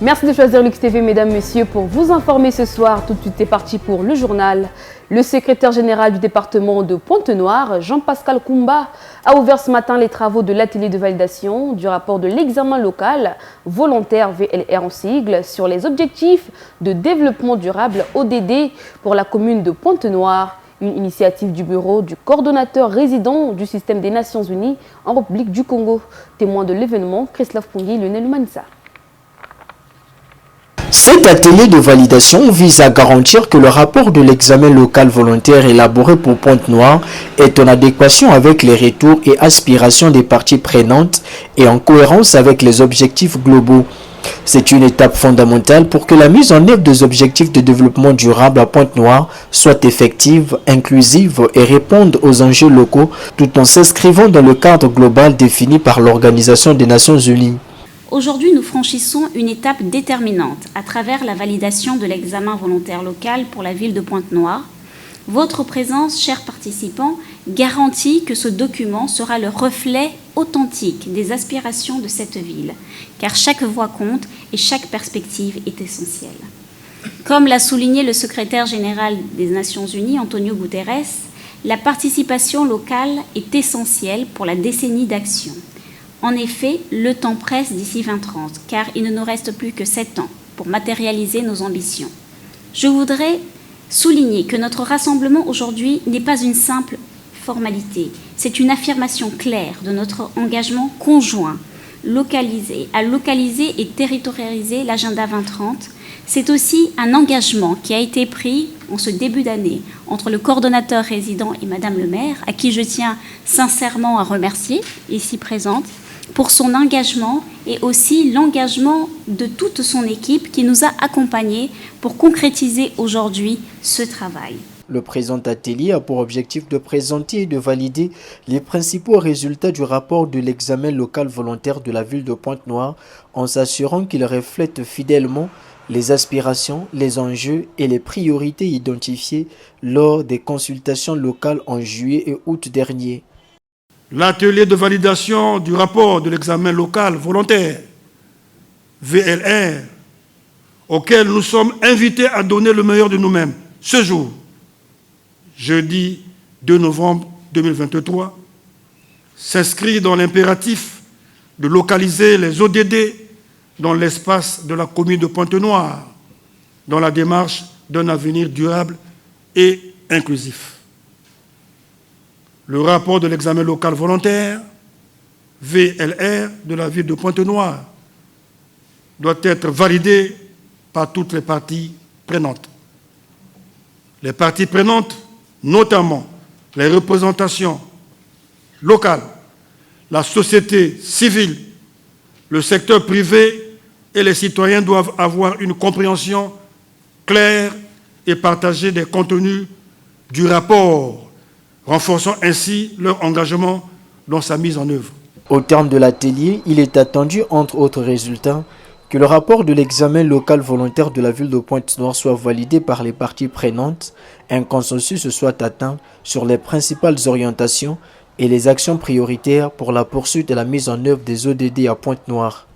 Merci de choisir Lux TV, mesdames, messieurs, pour vous informer ce soir. Tout de suite, c'est parti pour le journal. Le secrétaire général du département de Pointe-Noire, Jean-Pascal Koumba, a ouvert ce matin les travaux de l'atelier de validation du rapport de l'examen local volontaire VLR en sigle sur les objectifs de développement durable ODD pour la commune de Pointe-Noire. Une initiative du bureau du coordonnateur résident du système des Nations Unies en République du Congo. Témoin de l'événement, Christophe Pongi, Lionel Mansa. Cet atelier de validation vise à garantir que le rapport de l'examen local volontaire élaboré pour Pointe-Noire est en adéquation avec les retours et aspirations des parties prenantes et en cohérence avec les objectifs globaux. C'est une étape fondamentale pour que la mise en œuvre des objectifs de développement durable à Pointe-Noire soit effective, inclusive et réponde aux enjeux locaux tout en s'inscrivant dans le cadre global défini par l'Organisation des Nations Unies. Aujourd'hui, nous franchissons une étape déterminante à travers la validation de l'examen volontaire local pour la ville de Pointe-Noire. Votre présence, chers participants, garantit que ce document sera le reflet authentique des aspirations de cette ville, car chaque voix compte et chaque perspective est essentielle. Comme l'a souligné le secrétaire général des Nations Unies, Antonio Guterres, la participation locale est essentielle pour la décennie d'action. En effet, le temps presse d'ici 2030, car il ne nous reste plus que 7 ans pour matérialiser nos ambitions. Je voudrais souligner que notre rassemblement aujourd'hui n'est pas une simple formalité, c'est une affirmation claire de notre engagement conjoint à localiser et territorialiser l'agenda 2030. C'est aussi un engagement qui a été pris en ce début d'année entre le coordonnateur résident et Madame le maire, à qui je tiens sincèrement à remercier, ici présente, pour son engagement et aussi l'engagement de toute son équipe qui nous a accompagnés pour concrétiser aujourd'hui ce travail. Le présent atelier a pour objectif de présenter et de valider les principaux résultats du rapport de l'examen local volontaire de la ville de Pointe-Noire en s'assurant qu'il reflète fidèlement les aspirations, les enjeux et les priorités identifiées lors des consultations locales en juillet et août dernier. L'atelier de validation du rapport de l'examen local volontaire, VLR, auquel nous sommes invités à donner le meilleur de nous-mêmes ce jour, jeudi 2 novembre 2023, s'inscrit dans l'impératif de localiser les ODD dans l'espace de la commune de Pointe-Noire, dans la démarche d'un avenir durable et inclusif. Le rapport de l'examen local volontaire, VLR, de la ville de Pointe-Noire, doit être validé par toutes les parties prenantes. Les parties prenantes, notamment les représentations locales, la société civile, le secteur privé et les citoyens doivent avoir une compréhension claire et partagée des contenus du rapport, renforçant ainsi leur engagement dans sa mise en œuvre. Au terme de l'atelier, il est attendu, entre autres résultats, que le rapport de l'examen local volontaire de la ville de Pointe-Noire soit validé par les parties prenantes, un consensus soit atteint sur les principales orientations et les actions prioritaires pour la poursuite et la mise en œuvre des ODD à Pointe-Noire.